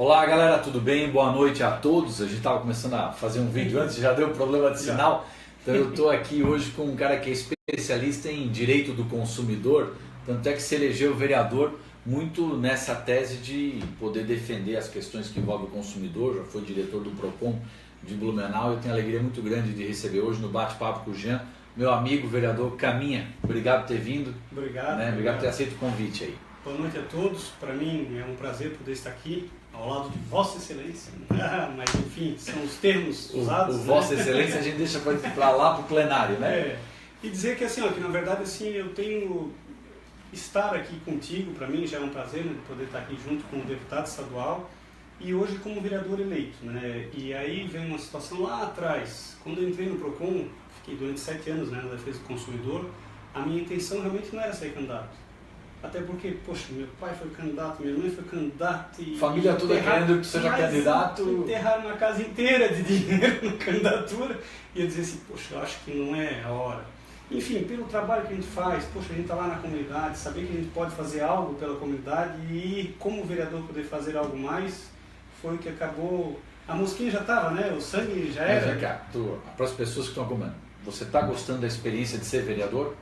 Olá galera, tudo bem? Boa noite a todos. A gente estava começando a fazer um vídeo antes, já deu problema de sinal. Então eu estou aqui hoje com um cara que é especialista em direito do consumidor, tanto é que se elegeu vereador muito nessa tese de poder defender as questões que envolvem o consumidor. Já foi diretor do Procon de Blumenau. Eu tenho uma alegria muito grande de receber hoje no bate-papo com o Jean, meu amigo vereador Caminha. Obrigado por ter vindo. Obrigado. Obrigado por ter aceito o convite aí. Boa noite a todos. Para mim é um prazer poder estar aqui ao lado de Vossa Excelência. Mas enfim, são os termos usados. O Vossa Excelência a gente deixa para lá para o plenário, né? E dizer que assim, ó, que na verdade assim, eu tenho estar aqui contigo, para mim já é um prazer, né, poder estar aqui junto com o deputado estadual e hoje como vereador eleito, né? E aí vem uma situação lá atrás, quando eu entrei no Procon, fiquei durante 7 anos, né, na defesa do consumidor, a minha intenção realmente não era ser candidato. Até porque, poxa, meu pai foi candidato, minha mãe foi candidata e... Família toda querendo que seja candidato. Enterraram uma casa inteira de dinheiro na candidatura e eu dizia assim, poxa, eu acho que não é a hora. Enfim, pelo trabalho que a gente faz, poxa, a gente está lá na comunidade, saber que a gente pode fazer algo pela comunidade e como vereador poder fazer algo mais, foi o que acabou... A mosquinha já estava, né? O sangue já era. Mas, cá, para as pessoas que estão acompanhando, você está gostando da experiência de ser vereador?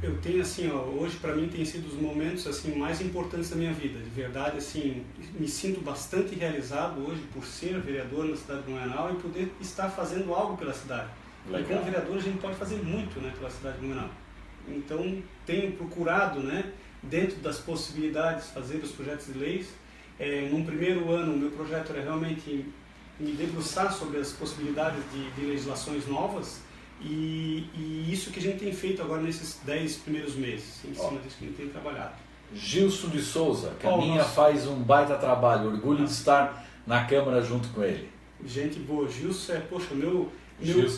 Eu tenho assim, ó, hoje para mim tem sido os momentos assim mais importantes da minha vida, de verdade, assim, me sinto bastante realizado hoje por ser vereador na cidade de Blumenau e poder estar fazendo algo pela cidade. Legal. E como vereador a gente pode fazer muito, né, pela cidade de Blumenau. Então tenho procurado, né, dentro das possibilidades, fazer os projetos de leis. Num primeiro ano o meu projeto era realmente me debruçar sobre as possibilidades de legislações novas. E isso que a gente tem feito agora nesses 10 primeiros meses, em cima disso que a gente tem trabalhado. Gilson de Souza, Caminha faz um baita trabalho, orgulho de estar na Câmara junto com ele. Gente boa, Gilson é, poxa, meu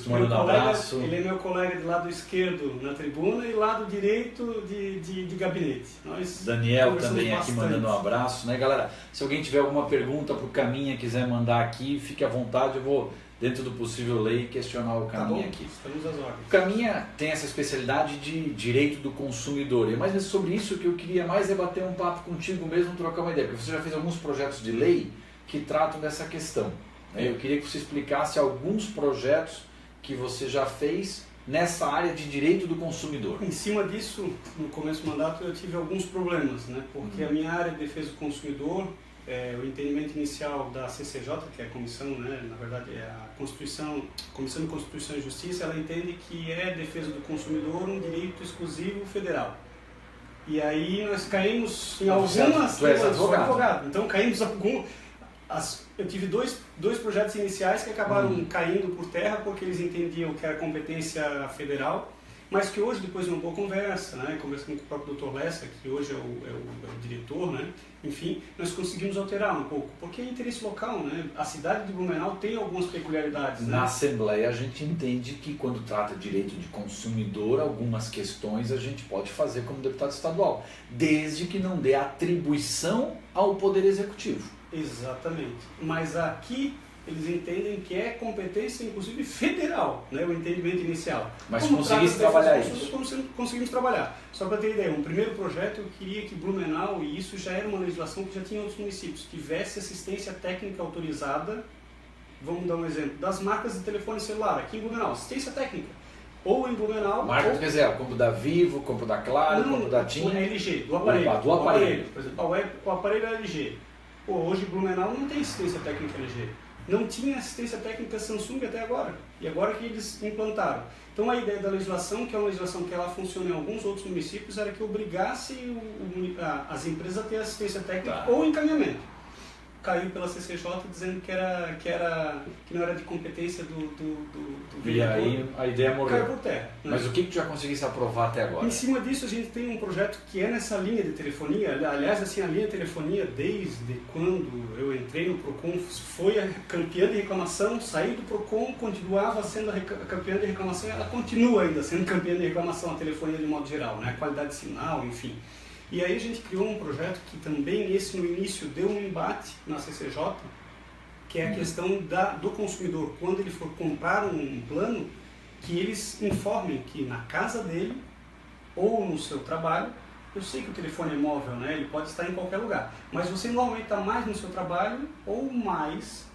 colega, abraço. Ele é meu colega de lado esquerdo na tribuna e lado direito de gabinete. Nós Daniel também bastante. Aqui mandando um abraço, né galera? Se alguém tiver alguma pergunta para o Caminha, quiser mandar aqui, fique à vontade, eu vou... dentro do possível lei, questionar o Caminha aqui. Estamos às ordens. O Caminha tem essa especialidade de direito do consumidor. E é mais sobre isso que eu queria mais debater um papo contigo mesmo, trocar uma ideia. Porque você já fez alguns projetos de lei que tratam dessa questão. Eu queria que você explicasse alguns projetos que você já fez nessa área de direito do consumidor. Em cima disso, no começo do mandato, eu tive alguns problemas, né? Porque a minha área de defesa do consumidor... o entendimento inicial da CCJ, que é a comissão, né, na verdade é a Comissão de Constituição e Justiça, ela entende que é defesa do consumidor um direito exclusivo federal. E aí nós caímos em algumas... Tu és advogado. Então caímos eu tive dois projetos iniciais que acabaram caindo por terra porque eles entendiam que era competência federal, mas que hoje, depois de uma boa conversa, né, conversando com o próprio Dr. Lessa, que hoje é o diretor, né, enfim, nós conseguimos alterar um pouco, porque é interesse local, né, a cidade de Blumenau tem algumas peculiaridades. Na né? Assembleia a gente entende que quando trata de direito de consumidor, algumas questões a gente pode fazer como deputado estadual, desde que não dê atribuição ao Poder Executivo. Exatamente, mas aqui... eles entendem que é competência, inclusive, federal, né, o entendimento inicial. Mas conseguimos trabalhar isso? Conseguimos trabalhar. Só para ter ideia, um primeiro projeto eu queria que Blumenau, e isso já era uma legislação que já tinha em outros municípios, tivesse assistência técnica autorizada, vamos dar um exemplo, das marcas de telefone celular, aqui em Blumenau, assistência técnica. Ou em Blumenau... Marca de reserva, compro da Vivo, compro da Claro, compro da TIM... LG, do aparelho. Do aparelho. Por exemplo, o aparelho é LG. Pô, hoje Blumenau não tem assistência técnica LG. Não tinha assistência técnica Samsung até agora, e agora que eles implantaram. Então a ideia da legislação, que é uma legislação que ela funciona em alguns outros municípios, era que obrigasse as empresas a ter assistência técnica ou encaminhamento. Caiu pela CCJ dizendo que não era de competência do vereador. E aí a ideia morreu. Caiu por terra. Né? Mas o que tu já conseguisse aprovar até agora? Em cima disso a gente tem um projeto que é nessa linha de telefonia. Aliás, assim, a linha de telefonia, desde quando eu entrei no Procon, foi a campeã de reclamação, saí do Procon, continuava sendo a campeã de reclamação, ela continua ainda sendo campeã de reclamação, a telefonia de modo geral, né? Qualidade de sinal, enfim. E aí a gente criou um projeto que também, esse no início, deu um embate na CCJ, que é a questão do consumidor. Quando ele for comprar um plano, que eles informem que na casa dele ou no seu trabalho Eu sei que o telefone é móvel, né? Ele pode estar em qualquer lugar, mas você normalmente está mais no seu trabalho ou mais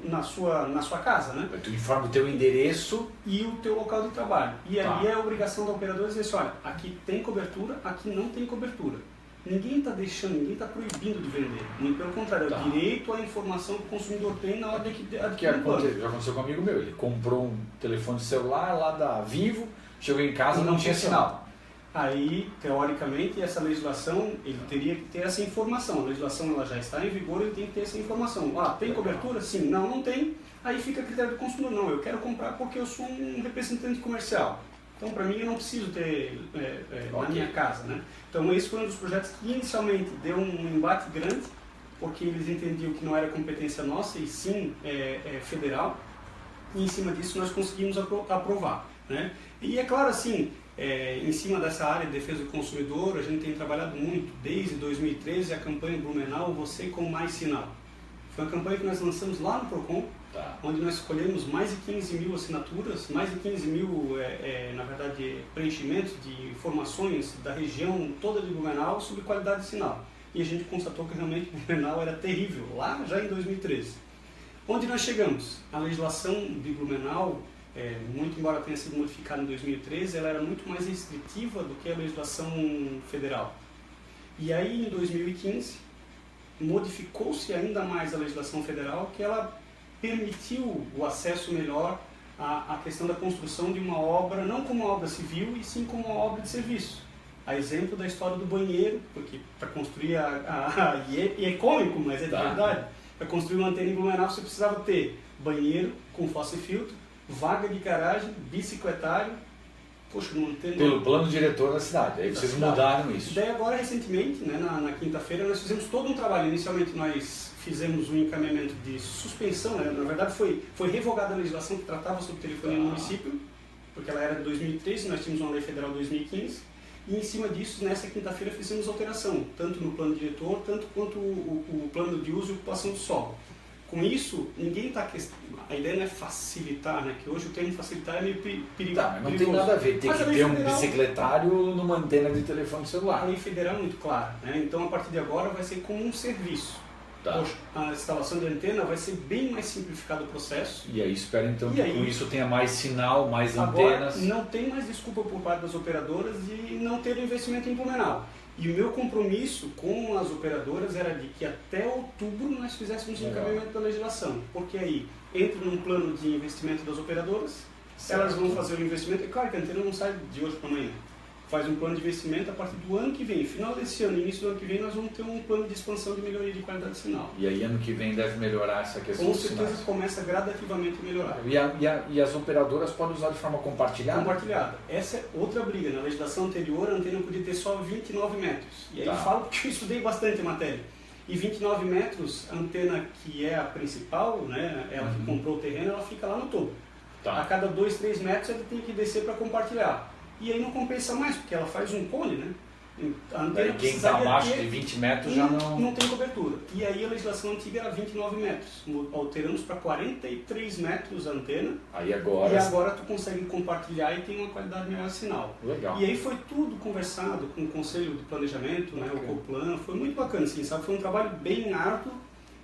na sua casa, né? Tu informa o teu endereço e o teu local de trabalho. E Tá. ali é a obrigação da operadora dizer assim, olha, aqui tem cobertura, aqui não tem cobertura. Ninguém está deixando, ninguém está proibindo de vender. Muito pelo contrário, Tá. é o direito à informação que o consumidor tem na hora de que adquirir um plano. já aconteceu com um amigo meu, ele comprou um telefone celular lá da Vivo, chegou em casa e não tinha funciona. sinal. Aí, teoricamente, essa legislação, ele teria que ter essa informação. A legislação ela já está em vigor, ele tem que ter essa informação. Ah, tem cobertura? Sim. Não, não tem. Aí fica a critério do consumidor. Não, eu quero comprar porque eu sou um representante comercial. Então, para mim, eu não preciso ter na minha casa, né? Então, esse foi um dos projetos que inicialmente deu um embate grande, porque eles entendiam que não era competência nossa, e sim federal. E, em cima disso, nós conseguimos aprovar, né? E, é claro, assim, em cima dessa área de defesa do consumidor, a gente tem trabalhado muito, desde 2013, a campanha Blumenau, Você com Mais Sinal. Foi uma campanha que nós lançamos lá no Procon, Tá. onde nós escolhemos mais de 15 mil assinaturas, mais de 15 mil, na verdade, preenchimentos de informações da região toda de Blumenau sobre qualidade de sinal. E a gente constatou que realmente Blumenau era terrível, lá já em 2013. Onde nós chegamos? A legislação de Blumenau, muito embora tenha sido modificada em 2013, ela era muito mais restritiva do que a legislação federal. E aí, em 2015, modificou-se ainda mais a legislação federal, que ela permitiu o acesso melhor à questão da construção de uma obra, não como uma obra civil, e sim como uma obra de serviço. A exemplo da história do banheiro, porque para construir e é cômico, mas é de verdade, para construir uma antena em Blumenau você precisava ter banheiro com fossa e filtro, vaga de garagem, bicicletário, poxa, não tem... Pelo plano diretor da cidade, aí vocês mudaram isso. Daí agora, recentemente, né, na quinta-feira, nós fizemos todo um trabalho. Inicialmente nós fizemos um encaminhamento de suspensão, né? Na verdade foi revogada a legislação que tratava sobre telefonia no município, porque ela era de 2013, nós tínhamos uma lei federal de 2015, e em cima disso, nessa quinta-feira, fizemos alteração, tanto no plano diretor, tanto quanto o plano de uso e ocupação do solo. Com isso, ninguém está... A ideia não é facilitar, né? Que hoje o termo facilitar é meio perigoso. Tá, mas não tem nada a ver. Tem que ter um bicicletário numa antena de telefone celular. A lei federal é muito clara, né? Então, a partir de agora, vai ser como um serviço. Tá. Poxa, a instalação de antena vai ser bem mais simplificado o processo. E aí espero então que aí, com isso tenha mais sinal, mais agora, antenas. Não tem mais desculpa por parte das operadoras de não ter investimento em Blumenau. E o meu compromisso com as operadoras era de que até outubro nós fizéssemos o encaminhamento da legislação. Porque aí entra num plano de investimento das operadoras, certo. Elas vão fazer o investimento. É claro que a antena não sai de hoje para amanhã. Faz um plano de investimento a partir do ano que vem. Final desse ano, início do ano que vem, nós vamos ter um plano de expansão de melhoria de qualidade de sinal. E aí ano que vem deve melhorar essa questão com dos certeza sinais. Começa gradativamente a melhorar. E as operadoras podem usar de forma compartilhada? Compartilhada. Essa é outra briga. Na legislação anterior, a antena podia ter só 29 metros. E aí eu falo porque eu estudei bastante a matéria. E 29 metros, a antena que é a principal, né, ela que comprou o terreno, ela fica lá no topo. Tá. A cada 2, 3 metros ela tem que descer para compartilhar. E aí não compensa mais, porque ela faz um cone, né? A antena quem está abaixo de 20 metros já não tem cobertura. E aí a legislação antiga era 29 metros. Alteramos para 43 metros a antena. Aí agora... E agora tu consegue compartilhar e tem uma qualidade melhor de sinal. Legal. E aí foi tudo conversado com o Conselho de Planejamento, né, o Coplan. Foi muito bacana, assim, sabe? Foi um trabalho bem árduo.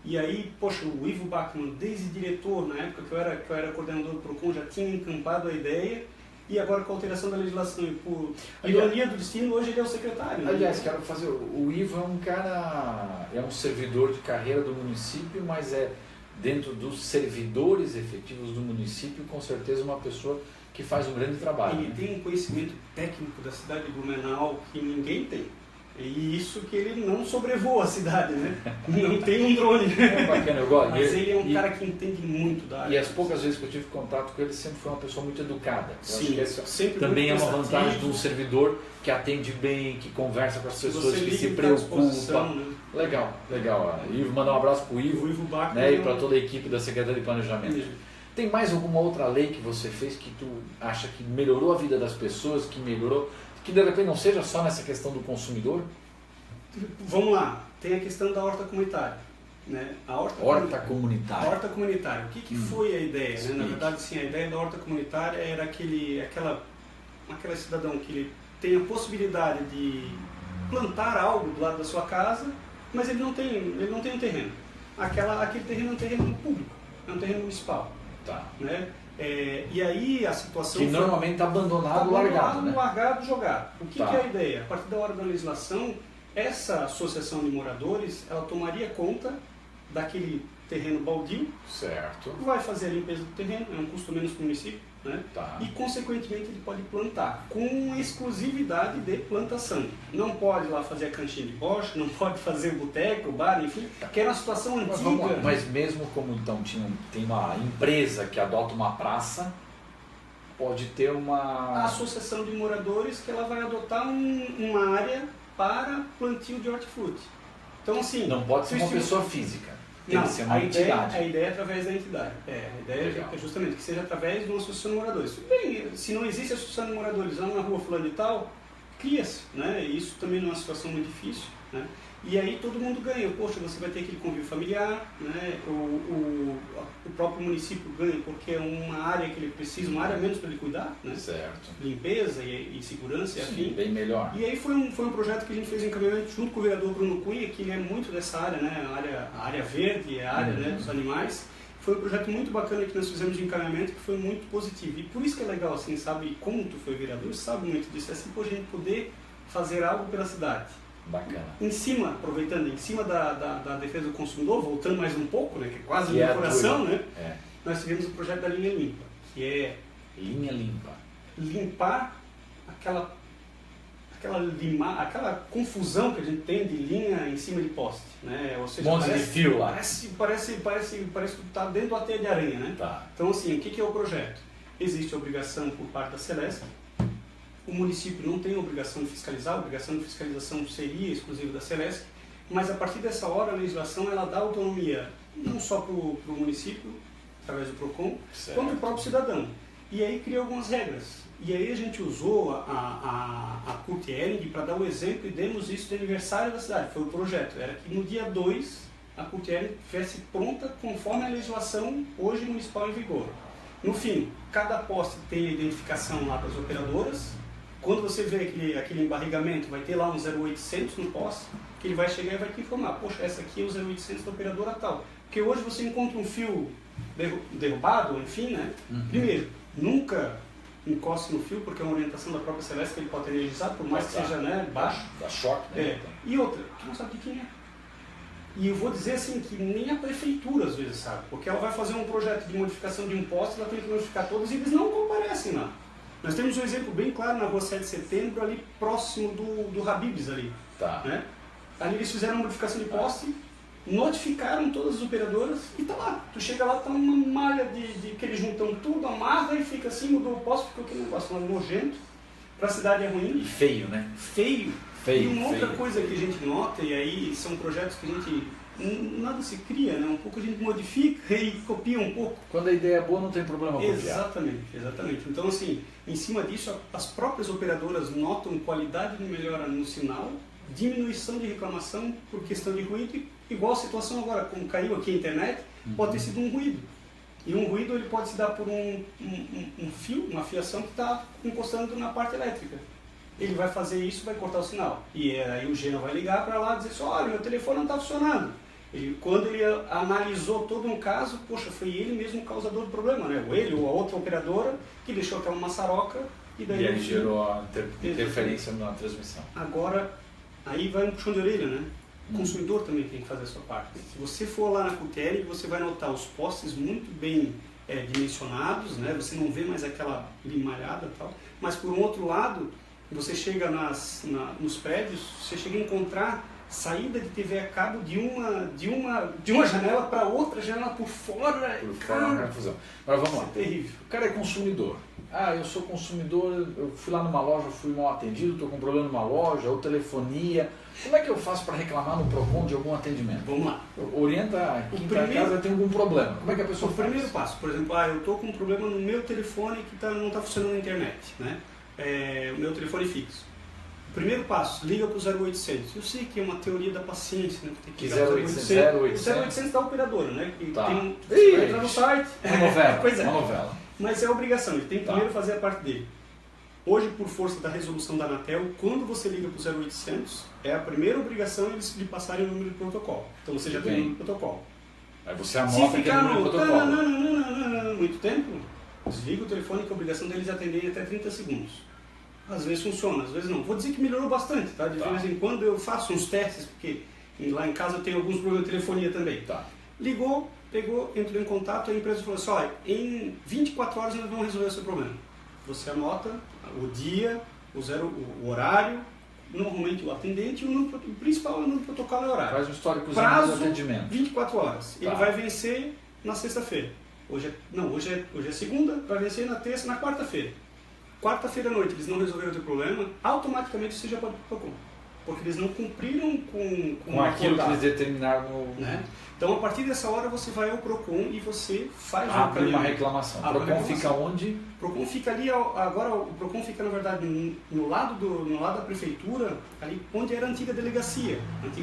E aí, poxa, o Ivo Bachmann, desde diretor, na época que eu era coordenador do Procon, já tinha encampado a ideia. E agora com a alteração da legislação e por ironia do destino, hoje ele é o secretário. Né? Aliás, quero fazer... O Ivo é um cara... É um servidor de carreira do município, mas é dentro dos servidores efetivos do município, com certeza uma pessoa que faz um grande trabalho. Ele tem um conhecimento técnico da cidade de Blumenau que ninguém tem. E isso que ele não sobrevoa a cidade, né? Não tem um drone. É bacana, eu gosto. Mas ele é um cara que entende muito da área. E as poucas vezes que eu tive contato com ele, sempre foi uma pessoa muito educada. Sim, sempre também é uma vantagem de um servidor que atende bem, que conversa com as pessoas, que se preocupa. Né? Legal, legal. Ivo, mandar um abraço para o Ivo Bachmann, né, e para toda a equipe da Secretaria de Planejamento. Tem mais alguma outra lei que você fez que tu acha que melhorou a vida das pessoas, que melhorou... Que de repente não seja só nessa questão do consumidor? Vamos lá, tem a questão da horta comunitária. Né? A horta comunitária. A horta comunitária. O que foi a ideia? Né? Na verdade, sim, a ideia da horta comunitária era aquele cidadão que ele tem a possibilidade de plantar algo do lado da sua casa, mas ele não tem um terreno. Aquele terreno é um terreno público, é um terreno municipal. Tá. Né? E aí a situação... Que normalmente está abandonado, largado, né? Largado, jogado. O que Tá. que é a ideia? A partir da hora da legislação, essa associação de moradores, ela tomaria conta daquele terreno baldio, Certo. vai fazer a limpeza do terreno, é um custo menos para o município, né? Tá. E consequentemente ele pode plantar, com exclusividade de plantação. Não pode lá fazer a cantinha de bocha, não pode fazer o boteco, o bar, enfim, que era uma situação Mas, vamos lá. antiga. Mas mesmo como então tem uma empresa que adota uma praça, pode ter A uma... associação de moradores que ela vai adotar uma área para plantio de hortifruti. Então assim... Não pode ser uma pessoa física. Tem que ser uma entidade. A ideia é através da entidade. A ideia é justamente que seja através de uma associação de moradores. Bem, se não existe associação de moradores lá na rua fulano e tal, cria-se, né? E isso também não é uma situação muito difícil, né? E aí todo mundo ganha. Poxa, você vai ter aquele convívio familiar, né? O próprio município ganha porque é uma área que ele precisa, uma área menos para ele cuidar, né? Certo. Limpeza e segurança e Sim, afim. bem melhor. E aí foi um projeto que a gente fez em encaminhamento junto com o vereador Bruno Cunha, que ele é muito dessa área, né? A área verde, a área né, dos animais. Foi um projeto muito bacana que nós fizemos de encaminhamento, que foi muito positivo. E por isso que é legal, assim, sabe, como tu foi vereador, sabe muito disso, é assim, por a gente poder fazer algo pela cidade. Bacana. Em cima, aproveitando, em cima da defesa do consumidor, voltando mais um pouco, né, que é quase Que meu é coração, né? É. Nós tivemos o projeto da linha limpa, que é Linha limpa. limpar aquela confusão que a gente tem de linha em cima de poste, né? Ou seja, Monte de fio lá. Parece que está dentro da teia de aranha, né? Tá. Então, assim, o que é o projeto? Existe a obrigação por parte da Celesc. O município não tem a obrigação de fiscalizar, a obrigação de fiscalização seria exclusiva da Celesc, mas a partir dessa hora a legislação ela dá autonomia não só para o município, através do PROCON, Certo. quanto para o próprio cidadão. E aí cria algumas regras. E aí a gente usou a Kurt Ehring para dar o exemplo e demos isso de aniversário da cidade. Foi o projeto. Era que no dia 2 a Kurt Ehring estivesse pronta conforme a legislação hoje municipal em vigor. No fim, cada poste tem a identificação lá das operadoras. Quando você vê aquele embarrigamento, vai ter lá um 0800 no poste, que ele vai chegar e vai te informar. Poxa, essa aqui é o 0800 da operadora tal. Porque hoje você encontra um fio derrubado, enfim, né? Primeiro, nunca encoste no fio, porque é uma orientação da própria Celeste que ele pode energizar, por mais que seja né, baixo. Dá choque, né? E outra, tu não sabe de quem é. E eu vou dizer assim, que nem a prefeitura às vezes sabe, porque ela vai fazer um projeto de modificação de um poste, ela tem que modificar todos e eles não comparecem lá. Nós temos um exemplo bem claro na rua 7 de setembro, ali próximo do Habib's ali. Tá. Né? Ali eles fizeram uma modificação de poste, notificaram todas as operadoras e tá lá. Tu chega lá, tá uma malha de que eles juntam tudo, amarra e fica assim, mudou o poste, ficou aquele negócio lá nojento. Pra cidade é ruim. E feio, né? Feio. Feio. E uma outra feio. coisa que a gente nota, e aí são projetos que a gente nada se cria, né? Um pouco a gente modifica e copia um pouco. Quando a ideia é boa, não tem problema copiar. Exatamente. Então, assim, em cima disso, as próprias operadoras notam qualidade de melhora no sinal, diminuição de reclamação por questão de ruído, igual a situação agora, como caiu aqui a internet, pode ter sido um ruído. E um ruído ele pode se dar por um fio, uma fiação que está encostando na parte elétrica. Ele vai fazer isso, vai cortar o sinal. E aí o Geno vai ligar para lá e dizer assim, olha, meu telefone não está funcionando. Quando ele analisou todo um caso, poxa, foi ele mesmo o causador do problema, né? Ou ele ou a outra operadora que deixou aquela maçaroca e daí... E aí gerou a interferência na transmissão. Agora, aí vai um puxão de orelha, né? O consumidor também tem que fazer a sua parte. Se você for lá na Cuteri, você vai notar os postes muito bem dimensionados, né? Você não vê mais aquela limalhada e tal. Mas por um outro lado, você chega nos prédios, você chega a encontrar saída de TV a cabo de uma janela para outra janela por fora. Por fora é uma confusão. Mas vamos lá. É terrível. O cara é consumidor. Ah, eu sou consumidor, eu fui lá numa loja, fui mal atendido, estou com um problema numa loja, ou telefonia. Como é que eu faço para reclamar no PROCON de algum atendimento? Vamos lá. Orienta quem está em casa tem algum problema. Como é que a pessoa faz? O primeiro passo, por exemplo, eu estou com um problema no meu telefone que não está funcionando na internet, né? O meu telefone fixo. Primeiro passo, liga para o 0800. Eu sei que é uma teoria da paciência, né? Tem que ligar para o 0800 da operadora, né? Tá. Você vai entrar no site. Uma novela. Pois é. Uma novela. Mas é obrigação, ele tem que primeiro fazer a parte dele. Hoje, por força da resolução da Anatel, quando você liga para o 0800, é a primeira obrigação eles lhe passarem o número de protocolo. Então você já tem o número de protocolo. Aí você anota aquele número de protocolo. Muito tempo, desliga o telefone, que a obrigação deles é atenderem até 30 segundos. Às vezes funciona, às vezes não. Vou dizer que melhorou bastante, tá? De vez em quando eu faço uns testes, porque lá em casa eu tenho alguns problemas de telefonia também. Tá. Ligou, pegou, entrou em contato, a empresa falou assim, olha, em 24 horas nós vamos resolver o seu problema. Você anota o dia, o horário, normalmente o atendente, o principal é o número de protocolo e horário. Faz um histórico de atendimento. 24 horas. Ele vai vencer na sexta-feira. Hoje é segunda, vai vencer na terça, na quarta-feira. Quarta-feira à noite eles não resolveram o teu problema, automaticamente você já pode ir para o PROCON. Porque eles não cumpriram com aquilo que eles determinaram no... Né? Então, a partir dessa hora, você vai ao PROCON e você faz uma reclamação. O PROCON fica onde? O PROCON fica ali, agora o PROCON fica, na verdade, no lado da prefeitura, ali onde era a antiga delegacia de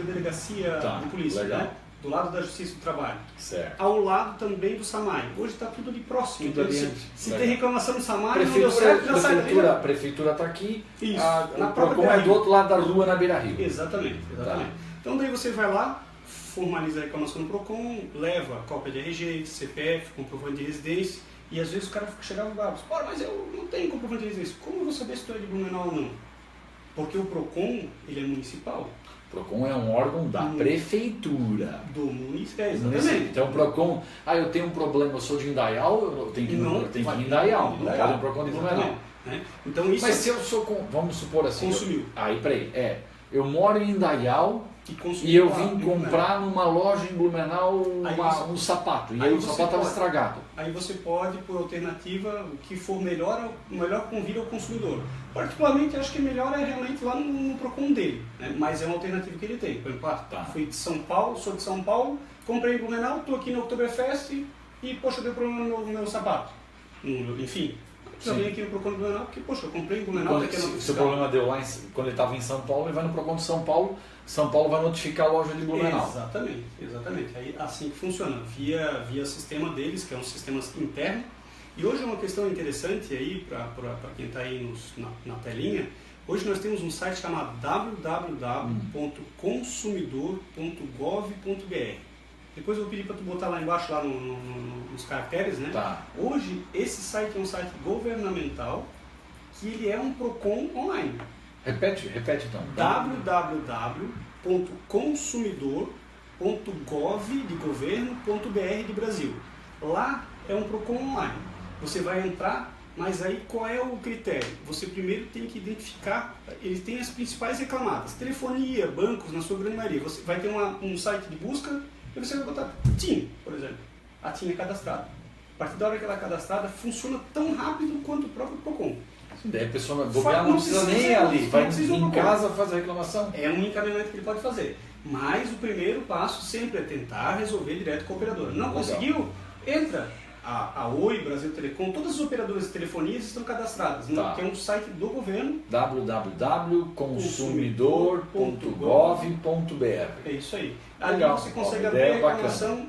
polícia, né? Do lado da Justiça do Trabalho. Certo. Ao lado também do SAMAI. Hoje está tudo ali próximo. Tudo então, ali se tem reclamação do SAMAI, não deu certo, já sai dali. A prefeitura está aqui, isso, o PROCON é do outro lado da rua, na Beira Rio. Exatamente. Tá. Então daí você vai lá, formaliza a reclamação no PROCON, leva cópia de RG, CPF, comprovante de residência, e às vezes o cara chegava bravo, mas eu não tenho comprovante de residência. Como eu vou saber se tu é de Blumenau ou não? Porque o PROCON, ele é municipal. O PROCON é um órgão da prefeitura. Do município, exatamente. Então o PROCON, eu tenho um problema, eu sou de Indaial, eu tenho que ir em Indaial, não pode um PROCON de Blumenau. Então, isso mas se eu sou, vamos supor assim, consumiu. Eu moro em Indaial e eu vim comprar numa loja em Blumenau um sapato, e aí o sapato estava estragado. Aí você pode, por alternativa, o que for melhor convida ao consumidor. Particularmente, acho que melhor é realmente lá no PROCON dele, né? Mas é uma alternativa que ele tem. Por exemplo, fui de São Paulo, sou de São Paulo, comprei em Blumenau, estou aqui no Oktoberfest e, poxa, deu problema no meu sapato. Enfim. Eu vim aqui no PROCON de Blumenau, porque, poxa, eu comprei em Blumenau. Se o problema deu lá, quando ele estava em São Paulo, ele vai no PROCON de São Paulo, São Paulo vai notificar a loja de Blumenau. Exatamente. Aí, assim que funciona, via sistema deles, que é um sistema interno. E hoje é uma questão interessante aí, para quem está aí na telinha, hoje nós temos um site chamado www.consumidor.gov.br. Depois eu vou pedir para tu botar lá embaixo, lá nos caracteres, né? Tá. Hoje, esse site é um site governamental, que ele é um PROCON online. Repete então. www.consumidor.gov.br de Brasil. Lá é um PROCON online. Você vai entrar, mas aí qual é o critério? Você primeiro tem que identificar, ele tem as principais reclamadas. Telefonia, bancos, na sua grande maioria. Você vai ter um site de busca, e você vai botar TIM, por exemplo. A TIM é cadastrada. A partir da hora que ela é cadastrada, funciona tão rápido quanto o próprio PROCON. Daí a pessoa não precisa nem ir ali, vai em casa fazer a reclamação. É um encaminhamento que ele pode fazer. Mas o primeiro passo sempre é tentar resolver direto com a operadora. Não conseguiu? Entra. A Oi, Brasil Telecom, todas as operadoras de telefonias estão cadastradas, né? Que é um site do governo. www.consumidor.gov.br. É isso aí. Ali você consegue abrir a reclamação,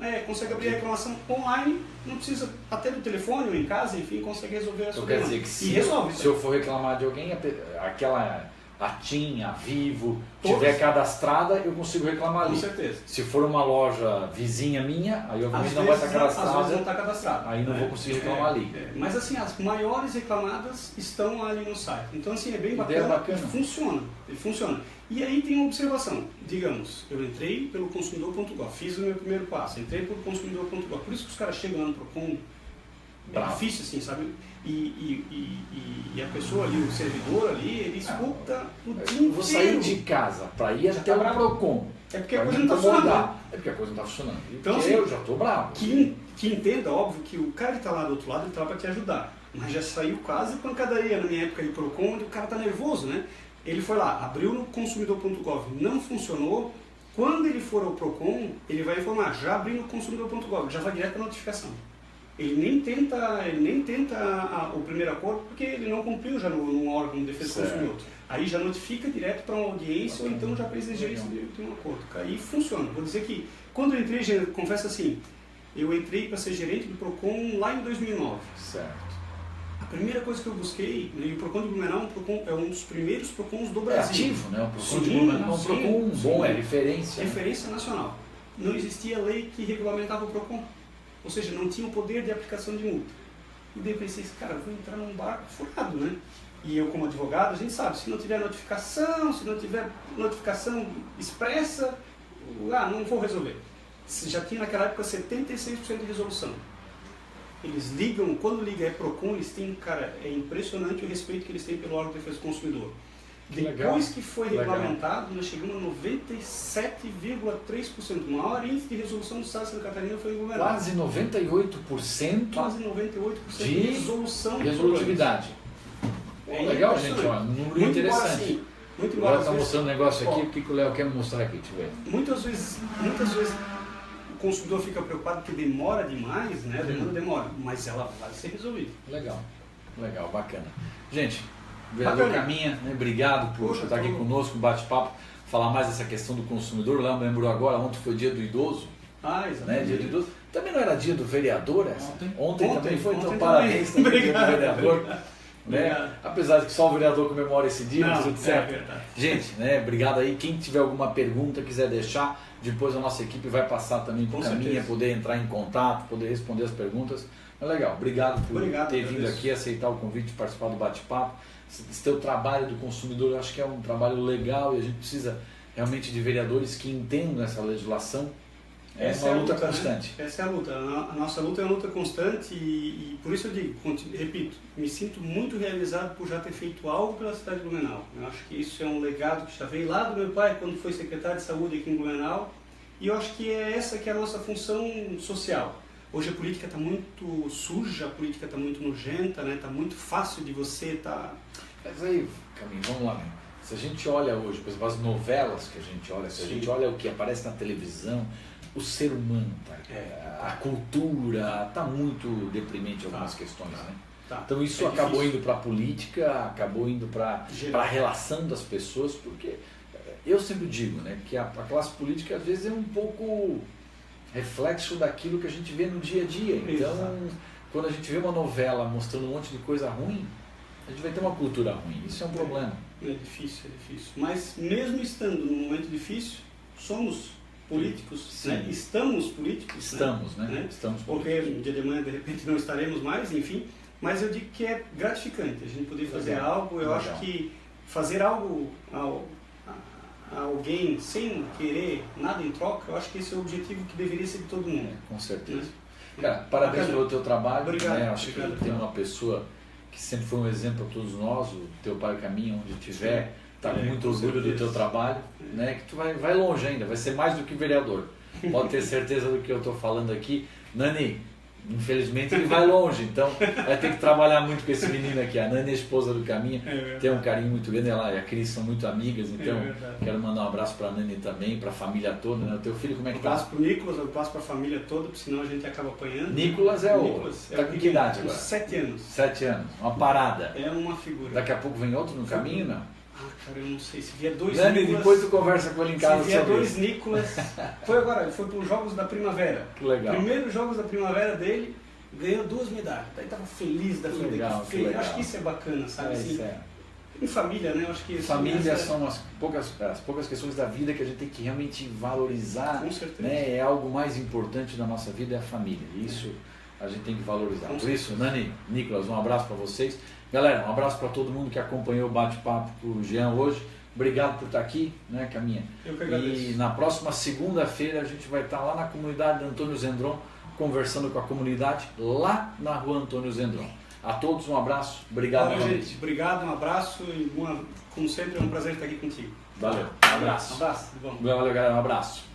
abrir a reclamação online, não precisa até do telefone ou em casa, enfim, consegue resolver a sua quer dizer que se eu for reclamar de alguém, aquela a TIM, a Vivo, tiver cadastrada, eu consigo reclamar ali. Com certeza. Se for uma loja vizinha minha, aí obviamente não vai estar cadastrada. Às vezes não está cadastrado. Aí não vou conseguir reclamar ali. Mas assim, as maiores reclamadas estão ali no site. Então assim, é bem bacana. E funciona. Ele funciona. E aí tem uma observação. Digamos, eu entrei pelo consumidor.gov, fiz o meu primeiro passo, entrei pelo consumidor.gov. Por isso que os caras chegam lá no PROCON, é difícil assim, sabe? E a pessoa ali, o servidor ali, ele escuta o dia inteiro. Vou sair de casa para ir até o PROCON. É porque a coisa não está funcionando. É porque a coisa não está funcionando. Então, assim, eu já estou bravo. Que entenda, óbvio, que o cara que está lá do outro lado, ele está para te ajudar. Mas já saiu quase pancadaria na minha época de PROCON, onde o cara está nervoso, né? Ele foi lá, abriu no consumidor.gov, não funcionou. Quando ele for ao PROCON, ele vai informar, já abri no consumidor.gov, já vai direto para a notificação. Ele nem tenta o primeiro acordo, porque ele não cumpriu já no órgão de defesa do consumidor. Aí já notifica direto para uma audiência, ou então já para exigência de um acordo. Aí funciona. Vou dizer que, quando eu entrei, confesso assim, eu entrei para ser gerente do PROCON lá em 2009. Certo. A primeira coisa que eu busquei, né, e o PROCON de Blumenau é um dos primeiros PROCONs do Brasil. É ativo, né? O PROCON de Blumenau é um PROCON bom, é referência. Referência nacional. Não existia lei que regulamentava o PROCON. Ou seja, não tinha o poder de aplicação de multa. E daí eu pensei, cara, eu vou entrar num barco furado, né? E eu, como advogado, a gente sabe, se não tiver notificação, se não tiver notificação expressa, não vou resolver. Já tinha naquela época 76% de resolução. Eles ligam, quando liga é PROCON, eles têm, cara, é impressionante o respeito que eles têm pelo órgão de defesa do consumidor. Depois que foi regulamentado, nós chegamos a 97,3%. O maior índice de resolução do estado de Santa Catarina foi em Blumenau. Quase 98%. Quase 98% de resolução. Resolutividade. Legal, gente, olha, um número muito interessante. Assim, muito agora está mostrando um negócio aqui, o que o Léo quer me mostrar aqui? Deixa eu ver. Muitas vezes o consumidor fica preocupado que demora demais, né? Demora, mas ela vai ser resolvida. Legal, bacana. Gente, vereador Caminha, né, obrigado por estar aqui conosco, um bate-papo, falar mais dessa questão do consumidor. O Léo lembrou agora, ontem foi dia do idoso. Exatamente. Né, dia do idoso. Também não era dia do vereador? Ontem também foi, então parabéns também. Dia do vereador. Né? Apesar de que só o vereador comemora esse dia, mas tudo certo. Gente, né, obrigado aí. Quem tiver alguma pergunta, quiser deixar, depois a nossa equipe vai passar também por Caminha, poder entrar em contato, poder responder as perguntas. Mas legal, obrigado por ter vindo aqui, aceitar o convite, participar do bate-papo. Esse teu trabalho do consumidor, eu acho que é um trabalho legal e a gente precisa realmente de vereadores que entendam essa legislação. Essa é uma luta constante. Né? Essa é a luta. A nossa luta é uma luta constante e por isso eu digo, repito, me sinto muito realizado por já ter feito algo pela cidade de Blumenau. Eu acho que isso é um legado que já veio lá do meu pai quando foi secretário de saúde aqui em Blumenau e eu acho que é essa que é a nossa função social. Hoje a política está muito suja, a política está muito nojenta, né? Está muito fácil de você estar... Mas aí, Caminho, vamos lá, meu. Se a gente olha hoje, por exemplo, as novelas que a gente olha, se a gente olha o que aparece na televisão, o ser humano, a cultura, está muito deprimente em algumas questões, né? Então isso acabou indo para a política, acabou indo para a relação das pessoas, porque eu sempre digo, né, que a classe política às vezes é um pouco reflexo daquilo que a gente vê no dia a dia. Então, quando a gente vê uma novela mostrando um monte de coisa ruim, a gente vai ter uma cultura ruim. Isso é um problema. É difícil. Mas mesmo estando num momento difícil, somos políticos, né? Estamos políticos. Estamos, né? Estamos porque no dia de amanhã, de repente, não estaremos mais, enfim. Mas eu digo que é gratificante a gente poder fazer algo. Eu acho que fazer algo a alguém sem querer nada em troca, eu acho que esse é o objetivo que deveria ser de todo mundo. Com certeza. Né? Cara, parabéns pelo teu trabalho. Obrigado. Né? Acho que tem uma pessoa que sempre foi um exemplo para todos nós, o teu pai Caminha, onde estiver, está com muito orgulho do teu trabalho, né? Que tu vai longe ainda, vai ser mais do que vereador. Pode ter certeza do que eu estou falando aqui. Nani, infelizmente ele vai longe, então vai ter que trabalhar muito com esse menino aqui. A Nani, a esposa do Caminha, tem um carinho muito grande, ela e a Cris são muito amigas, então quero mandar um abraço para a Nani também, para a família toda, né? O teu filho como é que tá? Um abraço para o Nicolas, eu passo para a família toda, porque senão a gente acaba apanhando. Nicolas é o... Tá com que idade agora? 7 anos. 7 anos, uma parada. É uma figura. Daqui a pouco vem outro no caminho, não? Cara, eu não sei, se vier dois Nani, Nicolas... depois tu conversa com ele em casa sobre isso. Se vier sobre dois Nicolas... Foi agora, foi para os Jogos da Primavera. Que legal. Primeiros Jogos da Primavera dele, ganhou 2 medalhas. Daí tava feliz da família. Legal, que legal. Acho que isso é bacana, sabe? Isso é. Em família, né? Eu acho que família são as poucas questões da vida que a gente tem que realmente valorizar. Com certeza. Né? É algo mais importante da nossa vida, é a família. Isso a gente tem que valorizar. Por isso, Nani, Nicolas, um abraço para vocês. Galera, um abraço para todo mundo que acompanhou o bate-papo com o Jean hoje. Obrigado por estar aqui, né, Caminha? Eu que agradeço. E na próxima segunda-feira a gente vai estar lá na comunidade de Antônio Zendron, conversando com a comunidade lá na rua Antônio Zendron. A todos um abraço, obrigado. Valeu, gente. Obrigado, um abraço e como sempre é um prazer estar aqui contigo. Valeu, um abraço. Um abraço, bom. Valeu, galera, um abraço.